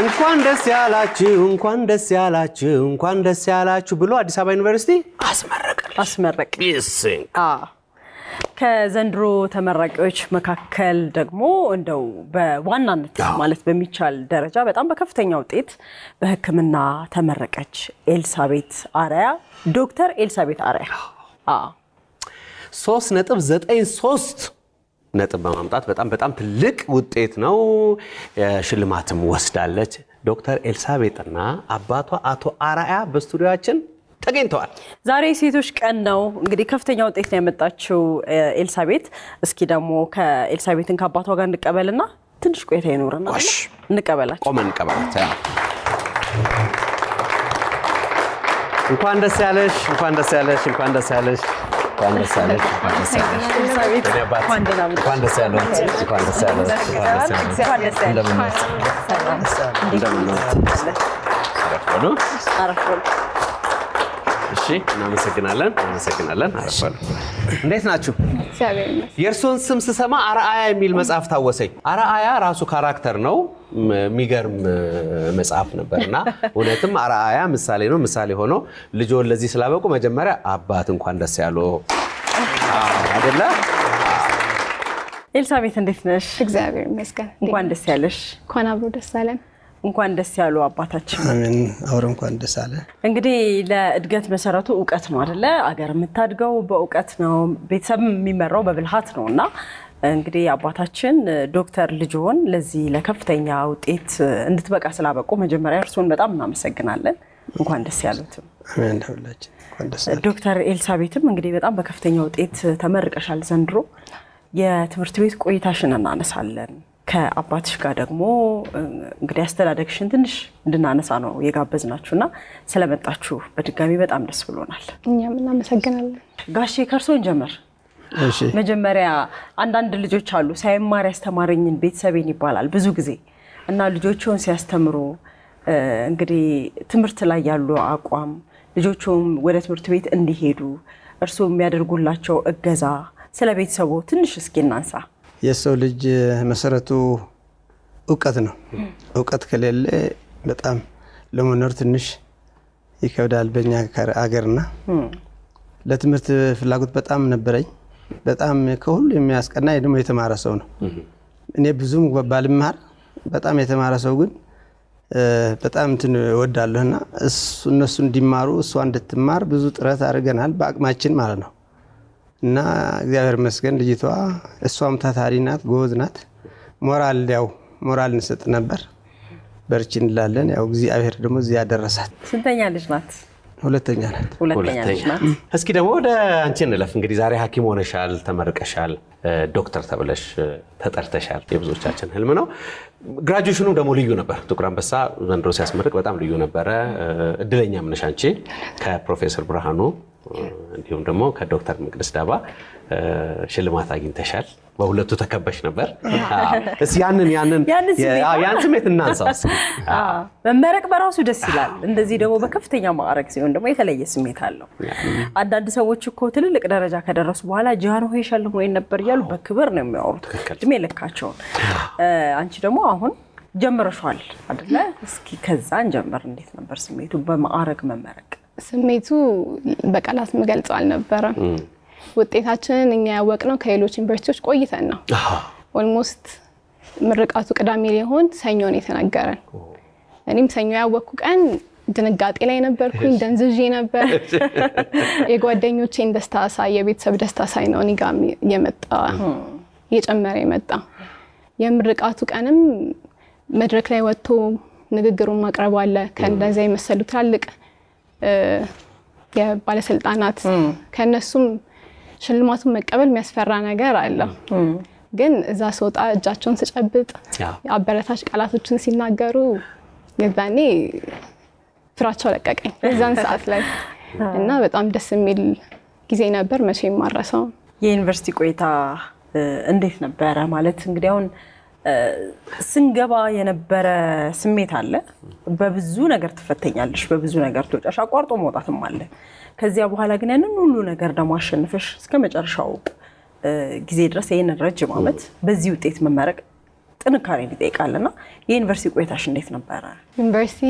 እንኳን ደስ ያላችሁ ብሎ አዲስ አበባ ዩኒቨርሲቲ አስመረቀ ከዘንድሮ ተመራቂዎች መካከል ደግሞ እንደው በዋናነት ማለት በሚቻል ደረጃ በጣም በከፍተኛ ውጤት በሕክምና ተመረቀች ኤልሳቤት አርአያ ዶክተር ኤልሳቤት አርአያ 3.93 ነጥብ በማምጣት በጣም ትልቅ ውጤት ነው ሽልማትም ወስዳለች ዶክተር ኤልሳቤትና አባቷ አቶ አርአያ በስቱዲዮአችን ተገኝተዋል ዛሬ ሴቶች ቀን ነው እንግዲህ ከፍተኛ ውጤት ነው ያመጣችው ኤልሳቤት እስኪ ደግሞ ከኤልሳቤትን ከአባቷ ጋር እንቀበልና ትንሽ ቆይታ ይኖርና እንቀበላችሁ ቆመን እንቀበላት እንኳን ደስ ያለሽ እሺ እናመሰግናለን አረፈሉ እንዴት ናችሁ የርሶን ስም ስሰማ አርአያ የሚል መጽሐፍ ታወሰኝ አርአያ ራሱ ካራክተር ነው ሚገርም መጽሐፍ ነበርና እውነትም አርአያ ምሳሌ ሆኖ ልጆን ለዚህ ስላበቁ መጀመሪያ አባት እንኳን ደስ ያለው አይደለ ኤልሳቤት እንዴት ነሽ እግዚአብሔር ይመስገን እንኳን ደስ ያለሽ እንኳን አብሮ ደስ አለን እንኳን ደስ ያለው አባታችን አሜን አውር እንኳን ደስ አለ እንግዲህ ለእድገት መሰረቱ ዕውቀት ነው አይደለ አገር የምታድገው በዕውቀት ነው ቤተሰብ የሚመራው በብልሃት ነውና እንግዲህ አባታችን ዶክተር ልጆን ለዚህ ለከፍተኛ ውጤት እንድትበቃ ስላበቁ መጀመሪያ እርሶን በጣም እናመሰግናለን እንኳን ደስ ያሉት አሜን ደውላችን እንኳን ደስ ያለ ዶክተር ኤልሳቤትም እንግዲህ በጣም በከፍተኛ ውጤት ተመርቀሻል ዘንድሮ የትምህርት ቤት ቆይታሽን እናነሳለን ከአባትሽ ጋር ደግሞ እንግዲህ አስተዳደግሽን ትንሽ እንድናነሳ ነው የጋበዝናችሁና ስለመጣችሁ በድጋሚ በጣም ደስ ብሎናል እኛም እናመሰግናለን ጋሼ ከርሶን ጀመር እሺ መጀመሪያ አንዳንድ ልጆች አሉ ሳይማር ያስተማረኝን ቤተሰቤን ይባላል ብዙ ጊዜ እና ልጆቹን ሲያስተምሩ እንግዲህ ትምህርት ላይ ያሉ አቋም ልጆቹም ወደ ትምህርት ቤት እንዲሄዱ እርሱ የሚያደርጉላቸው እገዛ ስለ ቤተሰቡ ትንሽ እስኪ እናንሳ የሰው ልጅ መሰረቱ ዕውቀት ነው ዕውቀት ከሌለ በጣም ለመኖር ትንሽ ይከብዳል በእኛ ሀገርና ለትምህርት ፍላጎት በጣም ነበረኝ በጣም ከሁሉ የሚያስቀና ደግሞ የተማረ ሰው ነው እኔ ብዙም ባልማር በጣም የተማረ ሰው ግን በጣም ወዳለሁና እነሱ እንዲማሩ እሷ እንድትማር ብዙ ጥረት አድርገናል በአቅማችን ማለት ነው እና እግዚአብሔር ይመስገን ልጅቷ እሷም ታታሪ ናት ጎበዝ ናት ሞራል እንሰጥ ነበር በርቺ እንላለን ያው እግዚአብሔር ደግሞ እዚህ ያደረሳት ስንተኛ ልጅ ናት ሁለተኛ ናት እስኪ ደግሞ ወደ አንቺ እንለፍ እንግዲህ ዛሬ ሐኪም ሆነሻል ተመርቀሻል ዶክተር ተብለሽ ተጠርተሻል የብዙዎቻችን ህልም ነው ግራጁዌሽኑ ደግሞ ልዩ ነበር ጥቁር አንበሳ ዘንድሮ ሲያስመርቅ በጣም ልዩ ነበር እድለኛም ነሽ አንቺ ከፕሮፌሰር ብርሃኑ እንዲሁም ደግሞ ከዶክተር መቅደስ ዳባ ሽልማት አግኝተሻል በሁለቱ ተከበሽ ነበር እስ ያን ስሜት እናንሳስ መመረቅ በራሱ ደስ ይላል እንደዚህ ደግሞ በከፍተኛ ማዕረግ ሲሆን ደግሞ የተለየ ስሜት አለው አንዳንድ ሰዎች እኮ ትልልቅ ደረጃ ከደረሱ በኋላ ጃኖ ሄሻል ወይ ነበር ይላሉ በክብር ነው የሚያወሩት ድሜ ለካቸው አንቺ ደግሞ አሁን ጀምረሻል አይደለ እስኪ ከዛን ጀምር እንዴት ነበር ስሜቱ በማዕረግ መመረቅ ስሜቱ በቃላት መገልጸው አልነበረም ውጤታችንን እኛ ያወቅነው ከሌሎች ዩኒቨርሲቲዎች ቆይተን ነው ኦልሞስት ምርቃቱ ቅዳሜ ሊሆን ሰኞ ነው የተነገረን እኔም ሰኞ ያወቅኩ ቀን ድንጋጤ ላይ ነበርኩኝ ደንዝዤ ነበር የጓደኞቼን ደስታ ሳይ የቤተሰብ ደስታ ሳይ ነው እኔጋም የጨመረ የመጣ የምርቃቱ ቀንም መድረክ ላይ ወጥቶ ንግግሩን ማቅረብ አለ ከእንደዛ የመሰሉ ትላልቅ የባለስልጣናት ከነሱም ሽልማቱን መቀበል የሚያስፈራ ነገር አለ ግን እዛ ሰውጣ እጃቸውን ተጨብጥ አበረታች ቃላቶችን ሲናገሩ የዛኔ ፍራቻው ለቀቀኝ በዛን ሰዓት ላይ እና በጣም ደስ የሚል ጊዜ ነበር መቼም ማረሳው የዩኒቨርሲቲ ቆይታ እንዴት ነበር ማለት እንግዲህ አሁን ስንገባ የነበረ ስሜት አለ በብዙ ነገር ተፈተኛለሽ በብዙ ነገር ተጫሽ አቋርጦ መውጣትም አለ ከዚያ በኋላ ግን ያንን ሁሉ ነገር ደግሞ አሸንፈሽ እስከ መጨረሻው ጊዜ ድረስ ይሄን ረጅም አመት በዚህ ውጤት መመረቅ ጥንካሬን ይጠይቃልና የዩኒቨርሲቲ ቆይታሽ እንዴት ነበረ? ዩኒቨርሲቲ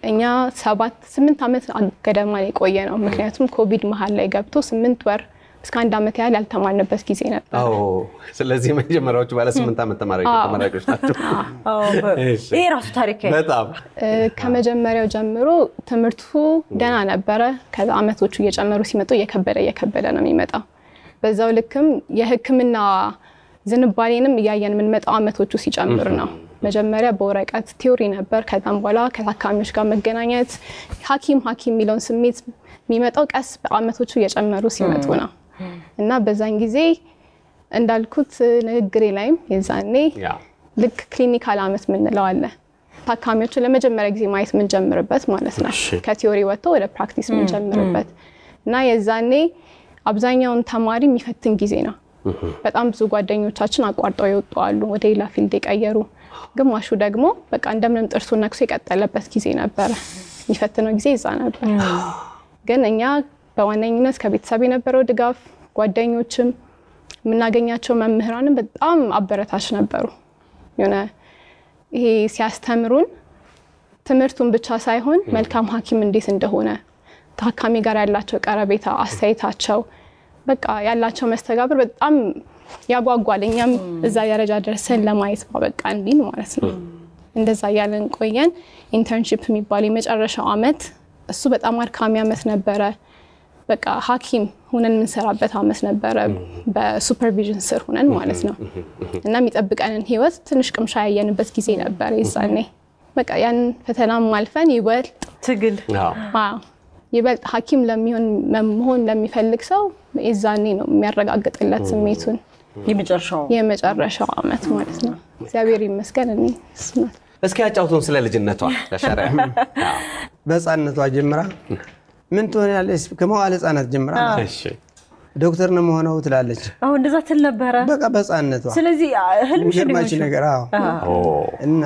እኛ 7-8 ዓመት ገደማ የቆየ ነው። ምክንያቱም ኮቪድ መሀል ላይ ገብቶ 8 ወር እስከ 1 ዓመት ያህል ያልተማርንበት ጊዜ ነበር። ስለዚህ መጀመሪያዎቹ ባለ 8 ዓመት ተማሪዎች ናቸው። ይሄ ራሱ ታሪክ በጣም ከመጀመሪያው ጀምሮ ትምህርቱ ደህና ነበረ። ከዛ ዓመቶቹ እየጨመሩ ሲመጡ እየከበደ ነው የሚመጣው። በዛው ልክም የሕክምና ዝንባሌንም እያየን የምንመጣው ዓመቶቹ ሲጨምር ነው። መጀመሪያ በወረቀት ቲዮሪ ነበር። ከዛም በኋላ ከታካሚዎች ጋር መገናኘት ሐኪም የሚለውን ስሜት የሚመጣው ቀስ በዓመቶቹ እየጨመሩ ሲመጡ ነው። እና በዛን ጊዜ እንዳልኩት ንግግሬ ላይም የዛኔ ልክ ክሊኒካል ዓመት ምንለው አለ። ታካሚዎችን ለመጀመሪያ ጊዜ ማየት ምን ጀምርበት ማለት ነው። ከቲዮሪ ወጥቶ ወደ ፕራክቲስ ምን ጀምርበት እና የዛኔ አብዛኛውን ተማሪ የሚፈትን ጊዜ ነው። በጣም ብዙ ጓደኞቻችን አቋርጠው ይወጡ አሉ፣ ወደ ሌላ ፊልድ የቀየሩ። ግማሹ ደግሞ በቃ እንደምንም ጥርሱን ነክሶ የቀጠለበት ጊዜ ነበር። የሚፈትነው ጊዜ ይዛ ነበር። ግን እኛ በዋነኝነት ከቤተሰብ የነበረው ድጋፍ፣ ጓደኞችም የምናገኛቸው መምህራንም በጣም አበረታች ነበሩ። የሆነ ይሄ ሲያስተምሩን ትምህርቱን ብቻ ሳይሆን መልካም ሐኪም እንዴት እንደሆነ ታካሚ ጋር ያላቸው ቀረቤታ፣ አስተያየታቸው በቃ ያላቸው መስተጋብር በጣም ያጓጓል። እኛም እዛ ደረጃ ደርሰን ለማየት ባበቃን ቢል ማለት ነው። እንደዛ ያለን ቆየን። ኢንተርንሺፕ የሚባል የመጨረሻው ዓመት እሱ በጣም አድካሚ ዓመት ነበረ። በቃ ሐኪም ሆነን የምንሰራበት ዓመት ነበረ፣ በሱፐርቪዥን ስር ሆነን ማለት ነው። እና የሚጠብቀንን ህይወት ትንሽ ቅምሻ ያየንበት ጊዜ ነበር የዛኔ። በቃ ያን ፈተናም ማልፈን ይበልጥ ትግል ይበልጥ ሐኪም መሆን ለሚፈልግ ሰው የዛኔ ነው የሚያረጋግጥለት ስሜቱን። የመጨረሻው ዓመት ማለት ነው። እግዚአብሔር ይመስገን። እኔ እስኪ ያጫውቱን ስለ ልጅነቷ ለሻሪያ። በህፃንነቷ ጀምራ ምን ትሆናለች? ከመዋለ ህፃናት ጀምራ ዶክተር ነው መሆነው ትላለች። እንደዛ ትል ነበረ በቃ በህፃንነቷ። ስለዚህ ህልምሽ ነገር እና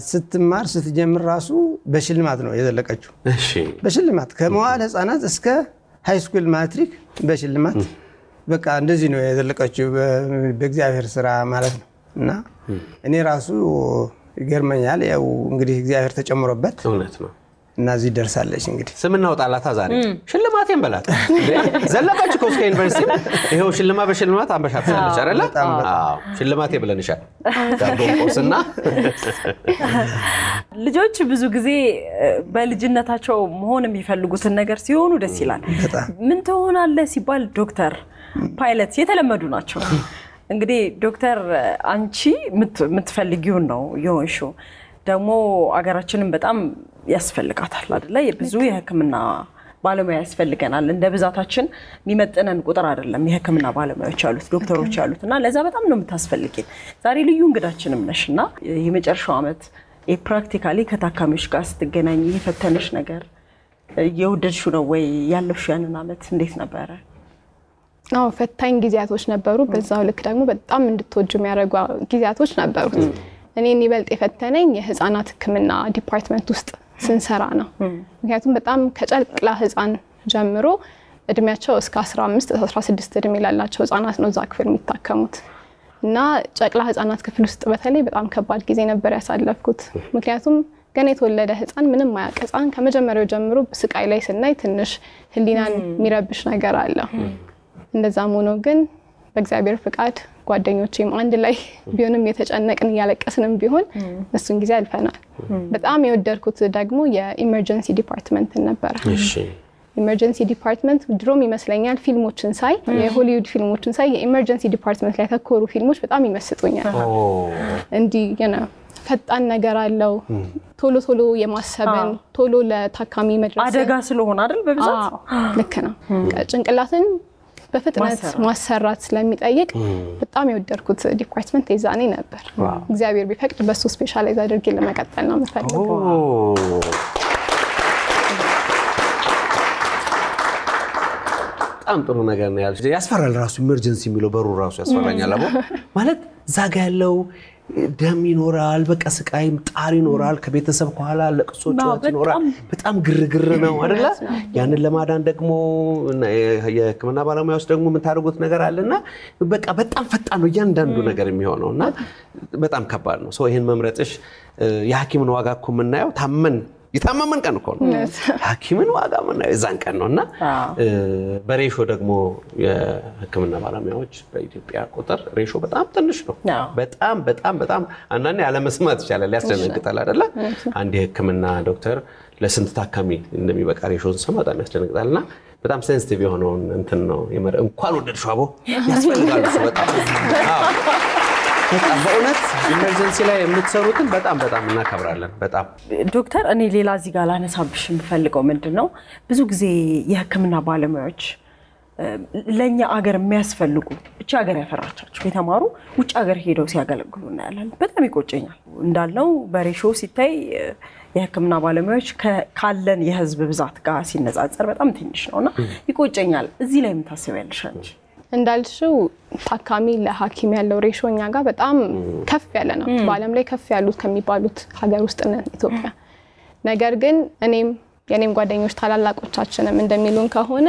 ስትማር ስትጀምር ራሱ በሽልማት ነው የዘለቀችው። በሽልማት ከመዋለ ህፃናት እስከ ሃይ ስኩል ማትሪክ በሽልማት በቃ እንደዚህ ነው የዘለቀችው በእግዚአብሔር ስራ ማለት ነው። እና እኔ ራሱ ይገርመኛል። ያው እንግዲህ እግዚአብሔር ተጨምሮበት እውነት ነው። እና እዚህ ደርሳለች። እንግዲህ ስምና ወጣላታ ዛሬ ሽልማቴን በላት ዘለቀች ኮስካ ዩኒቨርሲቲ። ይሄው በሽልማት አንበሻብሻለች አይደለ? አዎ ሽልማቴ ብለንሻል። ዳቦቆስና ልጆች ብዙ ጊዜ በልጅነታቸው መሆን የሚፈልጉትን ነገር ሲሆኑ ደስ ይላል። ምን ትሆናለህ ሲባል ዶክተር፣ ፓይለት የተለመዱ ናቸው። እንግዲህ ዶክተር አንቺ የምትፈልጊውን ነው የሆንሽው። ደግሞ አገራችንን በጣም ያስፈልጋታል አይደለ? ብዙ የሕክምና ባለሙያ ያስፈልገናል። እንደ ብዛታችን የሚመጥነን ቁጥር አይደለም የሕክምና ባለሙያዎች ያሉት ዶክተሮች ያሉትና ለዛ በጣም ነው የምታስፈልጊን። ዛሬ ልዩ እንግዳችንም ነሽና የመጨረሻው ዓመት ፕራክቲካሊ ከታካሚዎች ጋር ስትገናኝ የፈተነሽ ነገር የወደድሽው ነው ወይ? ያለፍሽ ያንን ዓመት እንዴት ነበረ? ፈታኝ ጊዜያቶች ነበሩ። በዛው ልክ ደግሞ በጣም እንድትወጁ የሚያደርጉ ጊዜያቶች ነበሩት። እኔን ይበልጥ የፈተነኝ የህፃናት ሕክምና ዲፓርትመንት ውስጥ ስንሰራ ነው። ምክንያቱም በጣም ከጨቅላ ህፃን ጀምሮ እድሜያቸው እስከ 15-16 እድሜ ላላቸው ህፃናት ነው እዛ ክፍል የሚታከሙት። እና ጨቅላ ህፃናት ክፍል ውስጥ በተለይ በጣም ከባድ ጊዜ ነበር ያሳለፍኩት። ምክንያቱም ገና የተወለደ ህፃን ምንም ማያውቅ ህፃን ከመጀመሪያው ጀምሮ ስቃይ ላይ ስናይ ትንሽ ህሊናን የሚረብሽ ነገር አለ። እንደዛም ሆኖ ግን በእግዚአብሔር ፍቃድ ጓደኞቼም አንድ ላይ ቢሆንም የተጨነቅን ያለቀስንም ቢሆን እሱን ጊዜ አልፈናል። በጣም የወደድኩት ደግሞ የኢመርጀንሲ ዲፓርትመንት ነበር። ኢመርጀንሲ ዲፓርትመንት ድሮም ይመስለኛል ፊልሞችን ሳይ የሆሊውድ ፊልሞችን ሳይ የኢመርጀንሲ ዲፓርትመንት ላይ ተኮሩ ፊልሞች በጣም ይመስጡኛል። እንዲህ ፈጣን ነገር አለው። ቶሎ የማሰብን ቶሎ ለታካሚ መድረስ አደጋ ስለሆነ አይደል? በብዛት ልክ ነው። ጭንቅላትን በፍጥነት ማሰራት ስለሚጠይቅ በጣም የወደድኩት ዲፓርትመንት የዛኔ ነበር። እግዚአብሔር ቢፈቅድ በሱ ስፔሻላይዝ አድርጌ ለመቀጠል ነው የምፈልገው። በጣም ጥሩ ነገር ነው ያልሽ። ያስፈራል ራሱ ኢመርጀንሲ የሚለው በሩ ራሱ ያስፈራኛል። ማለት ዛጋ ያለው ደም ይኖራል በቃ ስቃይም ጣር ይኖራል ከቤተሰብ ከኋላ ለቅሶ ጩኸት ይኖራል በጣም ግርግር ነው አይደለ ያንን ለማዳን ደግሞ የሕክምና ባለሙያዎች ደግሞ የምታደርጉት ነገር አለና በቃ በጣም ፈጣን ነው እያንዳንዱ ነገር የሚሆነውና በጣም ከባድ ነው ሶ ይሄን መምረጥሽ የሐኪምን ዋጋ እኮ የምናየው የታመመን ቀን እኮ ነው ሐኪምን ዋጋ ምናየው የዛን ቀን ነውና በሬሾ ደግሞ የሕክምና ባለሙያዎች በኢትዮጵያ ቁጥር ሬሾ በጣም ትንሽ ነው በጣም አንዳንዴ ያለመስማት ይችላል ያስደነግጣል አይደለ አንድ የሕክምና ዶክተር ለስንት ታካሚ እንደሚበቃ ሬሾን ሰማ በጣም ያስደነግጣልና በጣም ሴንሲቲቭ የሆነውን እንትን ነው እንኳን ወደድሽው አቦ ያስፈልጋል በጣም በጣም በእውነት ኢመርጀንሲ ላይ የምትሰሩትን በጣም እናከብራለን በጣም ዶክተር እኔ ሌላ እዚህ ጋር ላነሳብሽ የምፈልገው ምንድነው ብዙ ጊዜ የሕክምና ባለሙያዎች ለኛ አገር የሚያስፈልጉ እቺ አገር ያፈራቻቸው የተማሩ ውጭ አገር ሄደው ሲያገለግሉ እናያለን በጣም ይቆጨኛል እንዳልነው በሬሾ ሲታይ የሕክምና ባለሙያዎች ካለን የህዝብ ብዛት ጋር ሲነጻጸር በጣም ትንሽ ነውና ይቆጨኛል እዚህ ላይ ምን ታስቢያለሽ አንቺ እንዳልሽው ታካሚ ለሐኪም ያለው ሬሾኛ ጋር በጣም ከፍ ያለ ነው በአለም ላይ ከፍ ያሉት ከሚባሉት ሀገር ውስጥ ነን ኢትዮጵያ ነገር ግን የኔም ጓደኞች ታላላቆቻችንም እንደሚሉን ከሆነ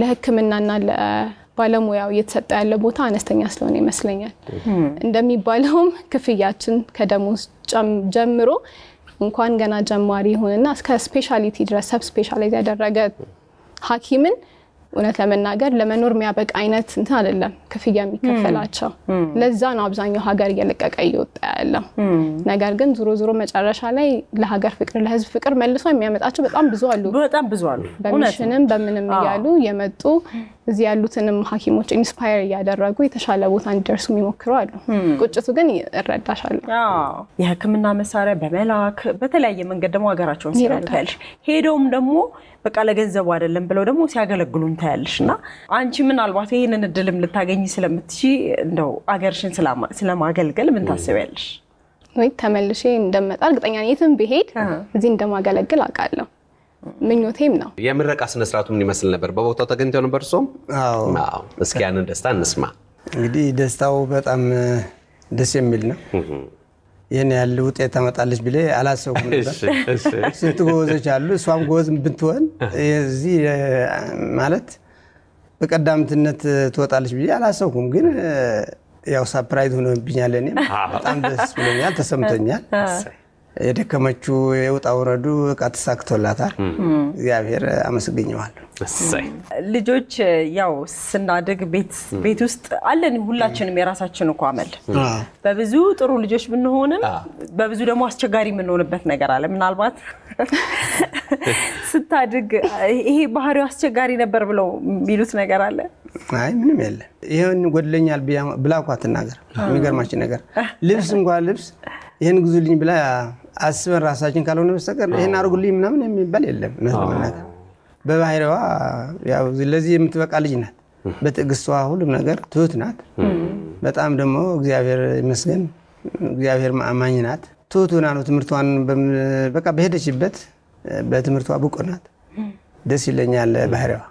ለሕክምናና ለባለሙያው እየተሰጠ ያለ ቦታ አነስተኛ ስለሆነ ይመስለኛል እንደሚባለውም ክፍያችን ከደሞዝ ጀምሮ እንኳን ገና ጀማሪ ሆነና እስከ ስፔሻሊቲ ድረስ ሰብ ስፔሻላይዝ ያደረገ ሐኪምን እውነት ለመናገር ለመኖር የሚያበቃ አይነት እንትን አይደለም ክፍያ የሚከፈላቸው ለዛ ነው አብዛኛው ሀገር እየለቀቀ ይወጣ ያለው ነገር ግን ዙሮ መጨረሻ ላይ ለሀገር ፍቅር ለህዝብ ፍቅር መልሶ የሚያመጣቸው በጣም ብዙ አሉ በሚሽንም በምንም ይያሉ የመጡ እዚህ ያሉትንም ሐኪሞች ኢንስፓየር ያደረጉ የተሻለ ቦታ እንዲደርሱ የሚሞክሩ አሉ ቁጭቱ ግን እረዳሻለሁ የሕክምና መሳሪያ በመላክ በተለያየ መንገድ ደግሞ ሀገራቸውን ሲረዳልሽ ሄዶም ደግሞ በቃ ለገንዘቡ አይደለም ብለው ደግሞ ሲያገለግሉን ታያለሽና አንቺ ምናልባት ይሄንን እድልም ልታገኝ ስለምትሺ እንደው አገርሽን ስለማገልገል ምን ታስቢያለሽ ወይ ተመልሼ እንደመጣ እርግጠኛ ነኝ የትም ብሄድ እዚህ እንደማገለግል አውቃለሁ ምኞቴም ነው የምረቃ ስነ ስርዓቱ ምን ይመስል ነበር በቦታው ተገኝተው ነበር ሶም አዎ እስኪ ያንን ደስታ እንስማ እንግዲህ ደስታው በጣም ደስ የሚል ነው ይሄን ያለ ውጤት ታመጣለች ብለ አላሰብኩም ነበር ስንት ጎዞች አሉ እሷም ጎዝ ብትሆን እዚህ ማለት በቀዳምትነት ትወጣለች ብዬ አላሰብኩም ግን ያው ሰርፕራይዝ ሆኖብኛል እኔ በጣም ደስ ብሎኛል ተሰምቶኛል የደከመችው የውጣው ረዱ ተሳክቶላታል እግዚአብሔር አመስግኘዋለሁ ልጆች ያው ስናድግ ቤት ውስጥ አለን ሁላችንም የራሳችን እኮ አመል በብዙ ጥሩ ልጆች ብንሆንም በብዙ ደግሞ አስቸጋሪ የምንሆንበት ነገር አለ ምናልባት ስታድግ ይሄ ባህሪው አስቸጋሪ ነበር ብለው የሚሉት ነገር አለ አይ ምንም የለም ይሄን ጎድለኛል ብላኳት ነገር የሚገርማችሁ ነገር ልብስ ይሄን ግዙልኝ ብላ አስበን ራሳችን ካልሆነ በስተቀር ይሄን አርጉልኝ ምናምን የሚባል የለም ነገር በባህሪዋ ያው ለዚህ የምትበቃ ልጅ ናት በትዕግስቷ ሁሉም ነገር ትሁት ናት በጣም ደግሞ እግዚአብሔር ይመስገን እግዚአብሔር ማአማኝ ናት ትሁት ሆና ነው ትምህርቷን በቃ በሄደችበት በትምህርቷ ብቁ ናት ደስ ይለኛል ባህሪዋ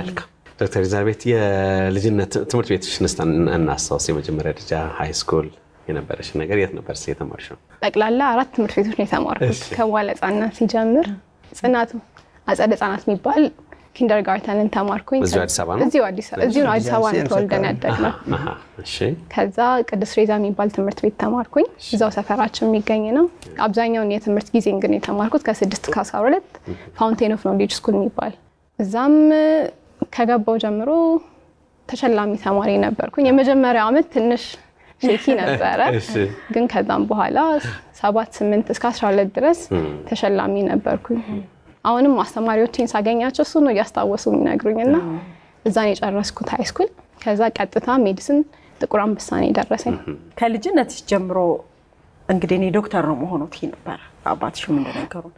መልካም ዶክተር ኤልዛቤት የልጅነት ትምህርት ቤትሽን እናስታውስ የመጀመሪያ ደረጃ ሃይ ስኩል የነበረሽ ነገር የት ነበር የተማርሽው ጠቅላላ 4 ትምህርት ቤቶች ነው የተማርኩት ከዋለ ህጻናት ሲጀምር ጽናቱ አጸደ ህጻናት የሚባል ኪንደርጋርተንን ተማርኩኝ እዚሁ አዲስ አበባ ነው እዚሁ አዲስ አበባ ነው ተወልደን ያደግነው እሺ ከዛ ቅዱስ ሬዛ የሚባል ትምህርት ቤት ተማርኩኝ እዛው ሰፈራችን የሚገኝ ነው አብዛኛውን የትምህርት ጊዜ ግን የተማርኩት ከ6 እስከ 12 ፋውንቴን ኦፍ ኖሌጅ ስኩል የሚባል እዛም ከገባው ጀምሮ ተሸላሚ ተማሪ ነበርኩኝ የመጀመሪያው አመት ትንሽ ሼኪ ነበረ ግን ከዛም በኋላ 7-8 እስከ 12 ድረስ ተሸላሚ ነበርኩኝ አሁንም ማስተማሪዎችን ሳገኛቸው እሱ ነው ያስታወሱ የሚነግሩኝና እዛን የጨረስኩት ሃይ ስኩል ከዛ ቀጥታ ሜዲሲን ጥቁር አንበሳ ነው ደረሰኝ ከልጅነትሽ ጀምሮ እንግዲህ እኔ ዶክተር ነው መሆኑት ነበር አባትሽም እንደነገሩን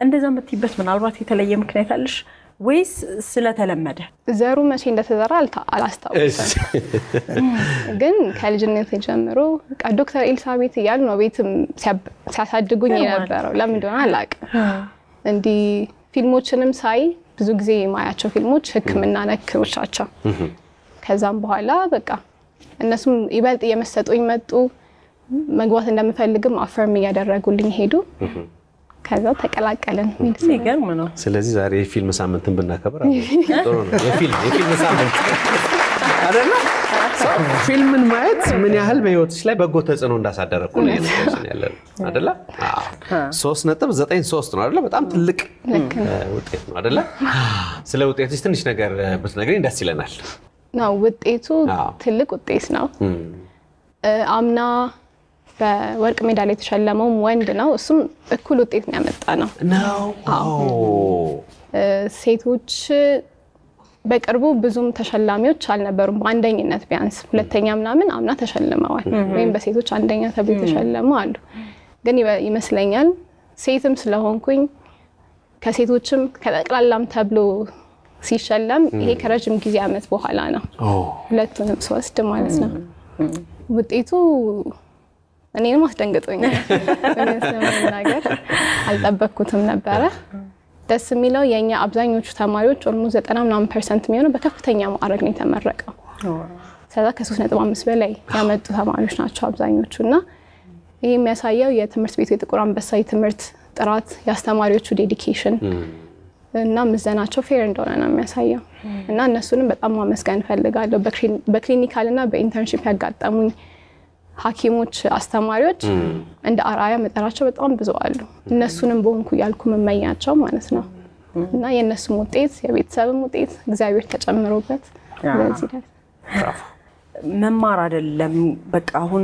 እንደዛ መጥቲበት ምናልባት የተለየ ምክንያት አለሽ ወይስ ስለተለመደ ዘሩ መቼ እንደተዘራ አላስታውስም ግን ከልጅነት ጀምሮ ዶክተር ኤልሳቤት ይያሉ ነው ቤትም ሲያሳድጉኝ የነበረው ለምን እንደሆነ አላውቅም እንዲ ፊልሞችንም ሳይ ብዙ ጊዜ ማያቸው ፊልሞች ህክምና ነክሮቻቸው ከዛም በኋላ በቃ እነሱም ይበልጥ የመሰጡኝ መጡ መግባት እንደምፈልግም አፈርም እያደረጉልኝ ሄዱ። ከዛ ተቀላቀልን። ይገርም ነው። ስለዚህ ዛሬ የፊልም ሳምንትን ብናከብር ጥሩ ነው። የፊልም ሳምንት አይደለ? ፊልምን ማየት ምን ያህል በህይወትሽ ላይ በጎ ተጽዕኖ እንዳሳደረኩ ነው ያለው አይደለ? 3.93 ነው አይደለ? በጣም ትልቅ ውጤት ነው አይደለ? ስለ ውጤትሽ ትንሽ ነገር ብትነግሪኝ ደስ ይለናል። ነው ውጤቱ ትልቅ ውጤት ነው። አምና በወርቅ ሜዳሊያ የተሸለመው ወንድ ነው። እሱም እኩል ውጤት ነው ያመጣ ነው። ሴቶች በቅርቡ ብዙም ተሸላሚዎች አልነበሩም። በአንደኝነት ቢያንስ ሁለተኛ ምናምን አምና ተሸልመዋል ወይም በሴቶች አንደኛ ተብሎ ተሸለሙ አሉ። ግን ይመስለኛል ሴትም ስለሆንኩኝ ከሴቶችም ከጠቅላላም ተብሎ ሲሸለም ይሄ ከረጅም ጊዜ አመት በኋላ ነው ሁለቱንም ወስድ ማለት ነው። ውጤቱ እኔንም አስደንግጦኛል። ነገር አልጠበቅኩትም ነበረ። ደስ የሚለው የኛ አብዛኞቹ ተማሪዎች ኦልሞስት 90% የሚሆነው በከፍተኛ ማዕረግ ነው የተመረቀው። ስለዚህ ከ3.5 በላይ ያመጡ ተማሪዎች ናቸው አብዛኞቹና ይሄ የሚያሳየው የትምህርት ቤቱ የጥቁር አንበሳ የትምህርት ጥራት፣ የአስተማሪዎቹ ዴዲኬሽን እና ምዘናቸው ፌር እንደሆነ ነው የሚያሳየው። እና እነሱንም በጣም ማመስገን ፈልጋለሁ። በክሊኒካል እና በኢንተርንሺፕ ያጋጠሙኝ ሐኪሞች፣ አስተማሪዎች እንደ አርአያ መጠራቸው በጣም ብዙ አሉ። እነሱንም በሆንኩ ያልኩ መመኛቸው ማለት ነው። እና የነሱም ውጤት የቤተሰብም ውጤት እግዚአብሔር ተጨምሮበት ለዚህ ደስ መማር አይደለም በቃ አሁን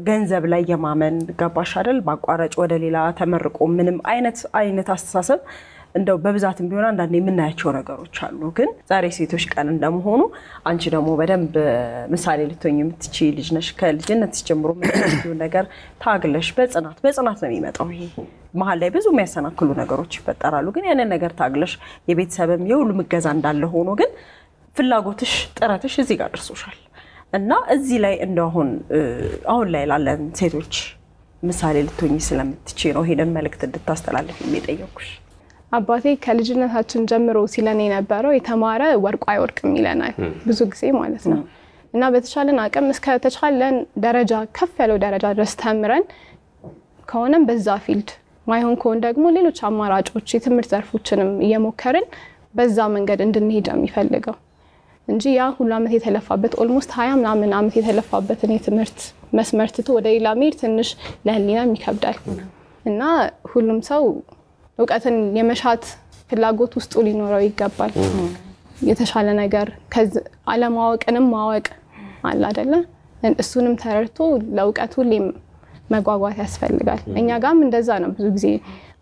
ገንዘብ ላይ የማመን ገባሽ አይደል? ማቋረጥ ወደ ሌላ ተመርቆ ምንም አይነት አስተሳሰብ እንደው በብዛትም ቢሆን አንዳንዴ የምናያቸው ነገሮች አሉ። ግን ዛሬ ሴቶች ቀን እንደመሆኑ አንቺ ደግሞ በደንብ ምሳሌ ልትሆኚ የምትችይ ልጅ ነሽ። ከልጅነት ጀምሮ የምትችይው ነገር ታግለሽ በጽናት ነው የሚመጣው። ይሄ መሀል ላይ ብዙ የሚያሰናክሉ ነገሮች ይፈጠራሉ። ግን ያንን ነገር ታግለሽ የቤተሰብም የሁሉም እገዛ እንዳለ ሆኖ ግን ፍላጎትሽ፣ ጥረትሽ እዚህ ጋር ደርሶሻል። እና እዚህ ላይ እንደው አሁን ላይ ላለን ሴቶች ምሳሌ ልትሆኚ ስለምትችይ ነው ይሄንን መልእክት እንድታስተላልፍ የሚጠየቁሽ። አባቴ ከልጅነታችን ጀምሮ ሲለን የነበረው የተማረ ወርቁ አይወድቅም ይለናል ብዙ ጊዜ ማለት ነው። እና በተቻለን አቅም እስከ ተቻለን ደረጃ ከፍ ያለው ደረጃ ድረስ ተምረን ከሆነም በዛ ፊልድ ማይሆን ከሆነ ደግሞ ሌሎች አማራጮች የትምህርት ዘርፎችንም እየሞከርን በዛ መንገድ እንድንሄድ የሚፈልገው እንጂ ያ ሁሉ አመት የተለፋበት ኦልሞስት 20 ምናምን አመት የተለፋበትን የትምህርት መስመር ትቶ ወደ ሌላ መሄድ ትንሽ ለህሊናም ይከብዳል። እና ሁሉም ሰው እውቀትን የመሻት ፍላጎት ውስጡ ሊኖረው ይገባል። የተሻለ ነገር አለማወቅንም ማወቅ አለ አይደለ? እሱንም ተረድቶ ለእውቀት ሁሌም መጓጓት ያስፈልጋል። እኛ ጋርም እንደዛ ነው። ብዙ ጊዜ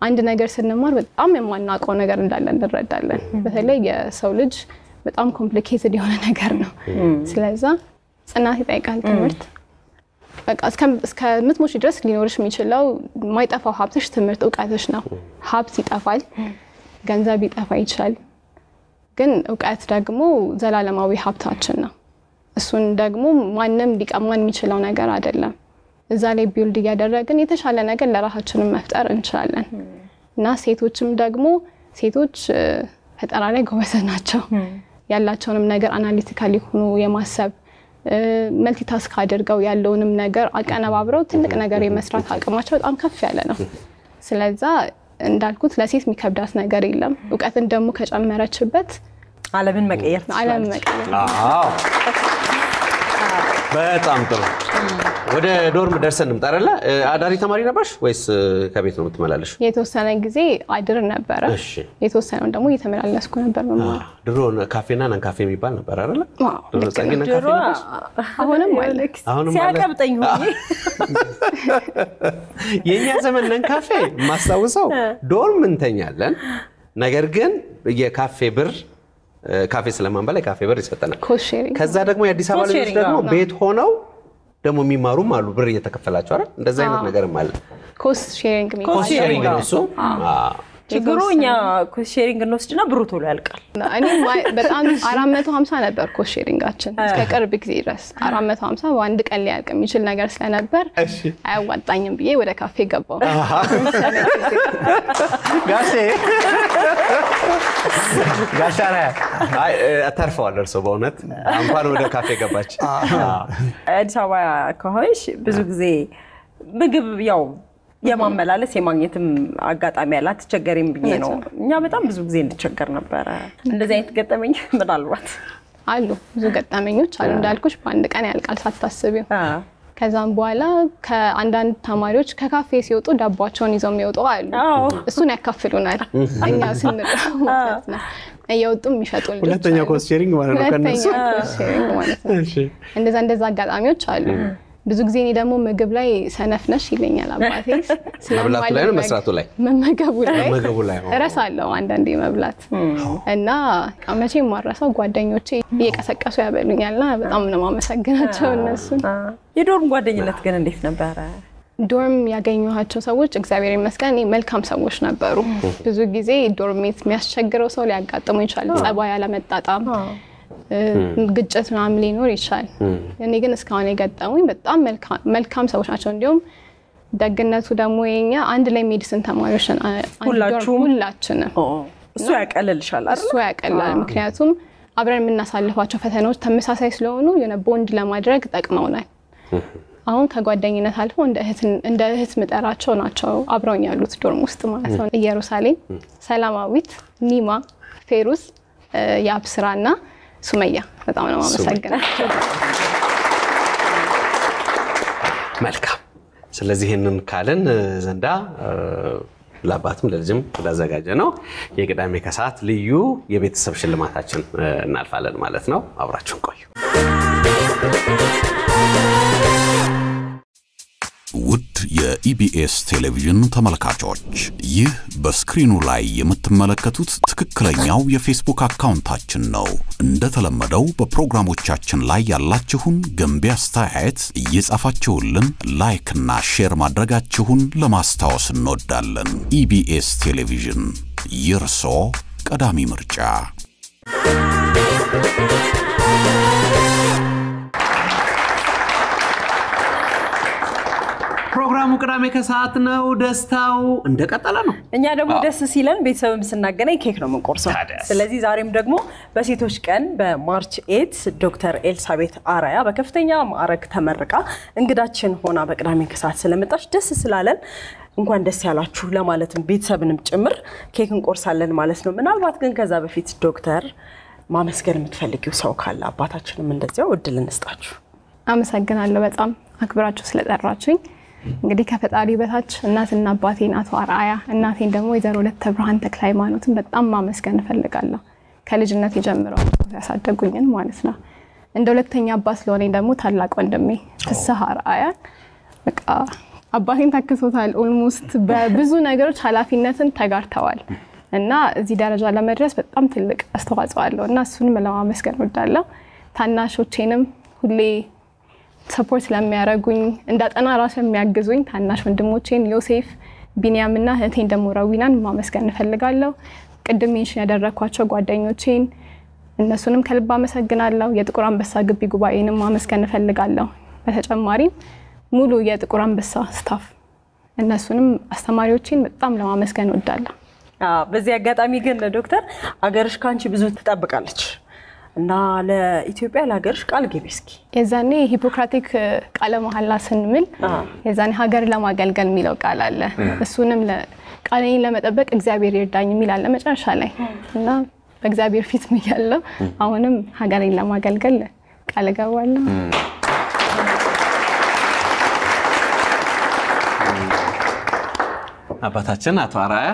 አንድ ነገር ስንማር በጣም የማናውቀው ነገር እንዳለ እንረዳለን። በተለይ የሰው ልጅ በጣም ኮምፕሊኬትድ የሆነ ነገር ነው። ስለዚህ ጽናት ይጠይቃል ትምህርት። በቃ እስከ ምትሞች ድረስ ሊኖርሽ የሚችለው ማይጠፋው ሀብትሽ ትምህርት እውቀትሽ ነው። ሀብት ይጠፋል፣ ገንዘብ ይጠፋ ይችላል። ግን እውቀት ደግሞ ዘላለማዊ ሀብታችን ነው። እሱን ደግሞ ማንም ሊቀማን የሚችለው ነገር አይደለም። እዛ ላይ ቢልድ እያደረግን የተሻለ ነገር ለራሳችንም መፍጠር እንችላለን። እና ሴቶችም ደግሞ ሴቶች ፈጠራ ላይ ጎበዝ ናቸው። ያላቸውንም ነገር አናሊቲካሊ ሆኖ የማሰብ መልቲታስክ አድርገው ያለውንም ነገር አቀነባብረው ትልቅ ነገር የመስራት አቅማቸው በጣም ከፍ ያለ ነው። ስለዚህ እንዳልኩት ለሴት የሚከብዳት ነገር የለም። እውቀትን ደግሞ ከጨመረችበት ዓለምን መቀየር ትችላለች። አዎ በጣም ጥሩ። ወደ ዶርም ደርሰን እንምጣረላ። አዳሪ ተማሪ ነበርሽ ወይስ ከቤት ነው የምትመላለሽ? የተወሰነ ጊዜ አድር ነበር። የተወሰነው ደግሞ እየተመላለስኩ ነበር መማር። ድሮ ካፌና ነን ካፌ የሚባል ነበር አይደል? ድሮ ጸግና ካፌ ነበር። አሁንም ሲያቀብጠኝ ሆኜ የኛ ዘመን ነን ካፌ ማስታውሰው ዶርም እንተኛለን። ነገር ግን የካፌ ብር ካፌ ስለማንበላ ካፌ ብር ይሰጠናል። ከዛ ደግሞ የአዲስ አበባ ልጆች ደግሞ ቤት ሆነው ደግሞ የሚማሩም አሉ ብር እየተከፈላቸው አይደል? እንደዛ አይነት ነገርም አለ። ኮስት ሼሪንግ ነው እሱ። ችግሩኛ ኮስት ሼሪንግ እንወስድና ብሩ ቶሎ ያልቃል። እኔ በጣም 450 ነበር ኮስት ሼሪንጋችን እስከ ቅርብ ጊዜ ድረስ 450 በአንድ ቀን ሊያልቅ የሚችል ነገር ስለነበር አያዋጣኝም ብዬ ወደ ካፌ ገባው። ጋሻራ አታርፈዋል እርሶ በእውነት እንኳን ወደ ካፌ ገባች። አዲስ አበባ ከሆንሽ ብዙ ጊዜ ምግብ ያው የማመላለስ የማግኘትም አጋጣሚ ያላት ተቸገረኝ ብዬ ነው እኛ በጣም ብዙ ጊዜ እንቸገር ነበር እንደዚህ አይነት ገጠመኝ ምናልባት አሉ ብዙ ገጠመኞች አሉ እንዳልኩሽ በአንድ ቀን ያልቃል ሳታስቢው ከዛም በኋላ ከአንዳንድ ተማሪዎች ከካፌ ሲወጡ ዳባቸውን ይዘው የሚወጡ አሉ እሱን ያካፍሉናል እኛ ስንቀር ማለት ነው እየወጡም ይሸጡልኝ ሁለተኛው ኮስት ሼሪንግ ማለት ነው ከነሱ እሺ እንደዛ አጋጣሚዎች አሉ ብዙ ጊዜ እኔ ደግሞ ምግብ ላይ ሰነፍነሽ ይለኛል አባቴ መብላቱ ላይ ነው መስራቱ ላይ መመገቡ ላይ ነው እረሳለሁ አንዳንዴ መብላት እና መቼም ማረሳው ጓደኞቼ እየቀሰቀሱ ያበሉኛልና በጣም ነው ማመሰግናቸው እነሱ የዶርም ጓደኝነት ግን እንዴት ነበር ዶርም ያገኘኋቸው ሰዎች እግዚአብሔር ይመስገን መልካም ሰዎች ነበሩ ብዙ ጊዜ ዶርሜት የሚያስቸግረው ሰው ሊያጋጥሙ ይችላል ጸባይ ያለመጣጣም ግጭት ምናምን ሊኖር ይችላል እኔ ግን እስካሁን የገጠሙኝ በጣም መልካም ሰዎች ናቸው እንዲሁም ደግነቱ ደግሞ የኛ አንድ ላይ ሜዲሲን ተማሪዎች ሁላችንም እሱ ያቀልልሻል አይደል እሱ ያቀላል ምክንያቱም አብረን የምናሳልፋቸው ፈተናዎች ተመሳሳይ ስለሆኑ የሆነ ቦንድ ለማድረግ ጠቅመውናል አሁን ከጓደኝነት አልፎ እንደ እህት ምጠራቸው ናቸው አብረውኝ ያሉት ዶርም ውስጥ ማለት ነው ኢየሩሳሌም ሰላማዊት ኒማ ፌሩስ ያብስራና ሱመያ በጣም ነው ማመሰግናቸው መልካም ስለዚህ ይሄንን ካለን ዘንዳ ለአባትም ለልጅም ተዘጋጀ ነው የቅዳሜ ከሰዓት ልዩ የቤተሰብ ሽልማታችን እናልፋለን ማለት ነው አብራችሁን ቆዩ ውድ የኢቢኤስ ቴሌቪዥን ተመልካቾች ይህ በስክሪኑ ላይ የምትመለከቱት ትክክለኛው የፌስቡክ አካውንታችን ነው እንደተለመደው በፕሮግራሞቻችን ላይ ያላችሁን ገንቢ አስተያየት እየጻፋችሁልን ላይክ እና ሼር ማድረጋችሁን ለማስታወስ እንወዳለን ኢቢኤስ ቴሌቪዥን የርሶ ቀዳሚ ምርጫ ፕሮግራሙ ቅዳሜ ከሰዓት ነው ደስታው እንደቀጠለ ነው እኛ ደግሞ ደስ ሲለን ቤተሰብም ስናገናኝ ኬክ ነው መንቆርሰው ስለዚህ ዛሬም ደግሞ በሴቶች ቀን በማርች 8 ዶክተር ኤልሳቤት አራያ በከፍተኛ ማዕረግ ተመርቃ እንግዳችን ሆና በቅዳሜ ከሰዓት ስለመጣች ደስ ስላለን እንኳን ደስ ያላችሁ ለማለትም ቤተሰብንም ጭምር ኬክ እንቆርሳለን ማለት ነው ምናልባት ግን ከዛ በፊት ዶክተር ማመስገን የምትፈልጊው ሰው ካለ አባታችንም እንደዚያው እድል እንስጣችሁ አመሰግናለሁ በጣም አክብራችሁ ስለጠራችሁኝ እንግዲህ ከፈጣሪ በታች እናትና አባቴን አቶ አራያ እናቴን ደግሞ ወይዘሮ ለተ ብርሃን ተክለ ሃይማኖትን በጣም ማመስገን ፈልጋለሁ ከልጅነት ጀምረው ያሳደጉኝን ማለት ነው እንደ ሁለተኛ አባት ስለሆነኝ ደግሞ ታላቅ ወንድሜ ፍስሐ አራያ በቃ አባቴን ታክሶታል ኦልሞስት በብዙ ነገሮች ኃላፊነትን ተጋርተዋል እና እዚህ ደረጃ ለመድረስ በጣም ትልቅ አስተዋጽኦ አለው እና እሱንም ለማመስገን ወዳለሁ ታናሾቼንም ሁሌ ሰፖርት ለሚያረጉኝ እንዳጠና ራስ የሚያግዙኝ ታናሽ ወንድሞቼን ዮሴፍ ቢኒያምና እህቴን ደግሞ ራዊናን ማመስገን ፈልጋለሁ ቅድም ሜንሽን ያደረኳቸው ጓደኞቼን እነሱንም ከልብ አመሰግናለሁ የጥቁር አንበሳ ግቢ ጉባኤንም ማመስገን ፈልጋለሁ በተጨማሪም ሙሉ የጥቁር አንበሳ ስታፍ እነሱንም አስተማሪዎቼን በጣም ለማመስገን ወዳለሁ በዚህ አጋጣሚ ግን ዶክተር አገርሽ ካንቺ ብዙ ትጠብቃለች እና ለኢትዮጵያ ለሀገርሽ ቃል ግቢ እስኪ የዛኔ ሂፖክራቲክ ቃለ መሐላ ስንምል የዛኔ ሀገር ለማገልገል የሚለው ቃል አለ እሱንም ቃሌን ለመጠበቅ እግዚአብሔር ይርዳኝ የሚል አለ መጨረሻ ላይ እና በእግዚአብሔር ፊት ምያለሁ አሁንም ሀገሬን ለማገልገል ቃል ገባለሁ አባታችን አቶ አራያ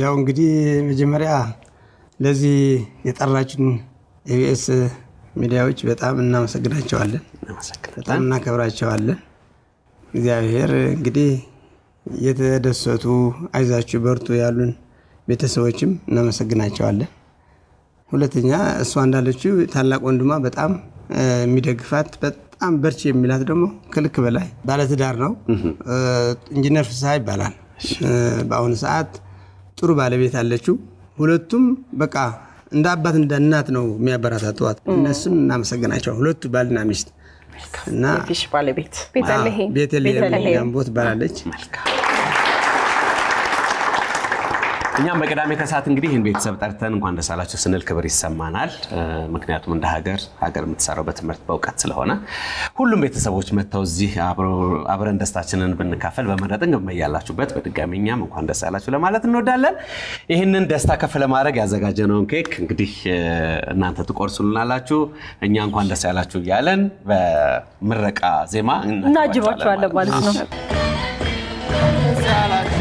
ያው እንግዲህ መጀመሪያ ለዚህ የጠራችሁን ኢቢኤስ ሚዲያዎች በጣም እናመሰግናቸዋለን በጣም እናከብራቸዋለን እግዚአብሔር እንግዲህ የተደሰቱ አይዛችሁ በርቱ ያሉን ቤተሰቦችም እናመሰግናቸዋለን ሁለተኛ እሷ እንዳለችው ታላቅ ወንድሟ በጣም የሚደግፋት በጣም በርቺ የሚላት ደግሞ ከልክ በላይ ባለትዳር ነው ኢንጂነር ፍስሐ ይባላል በአሁኑ ሰዓት ጥሩ ባለቤት አለችው ሁለቱም በቃ እንደ አባት እንደ እናት ነው የሚያበረታቷት እነሱን እናመሰግናቸው ሁለቱ ባልና ሚስት እና ፊሽ ባለቤት ቤተልሔም ጋንቦት ባላለች እኛም በቀዳሜ ከሰዓት እንግዲህ ይህን ቤተሰብ ጠርተን እንኳን ደስ አላችሁ ስንል ክብር ይሰማናል። ምክንያቱም እንደ ሀገር የምትሰራው በትምህርት በእውቀት ስለሆነ ሁሉም ቤተሰቦች መጥተው እዚህ አብረን ደስታችንን ብንካፈል በመረጥን ገመያላችሁበት በድጋሚ እኛም እንኳን ደስ አላችሁ ለማለት እንወዳለን። ይህንን ደስታ ከፍ ለማድረግ ያዘጋጀነውን ኬክ እንግዲህ እናንተ ትቆርሱልናላችሁ፣ እኛ እንኳን ደስ ያላችሁ እያለን በምረቃ ዜማ እናጅባችኋለን ማለት ነው። ደስ ያላችሁ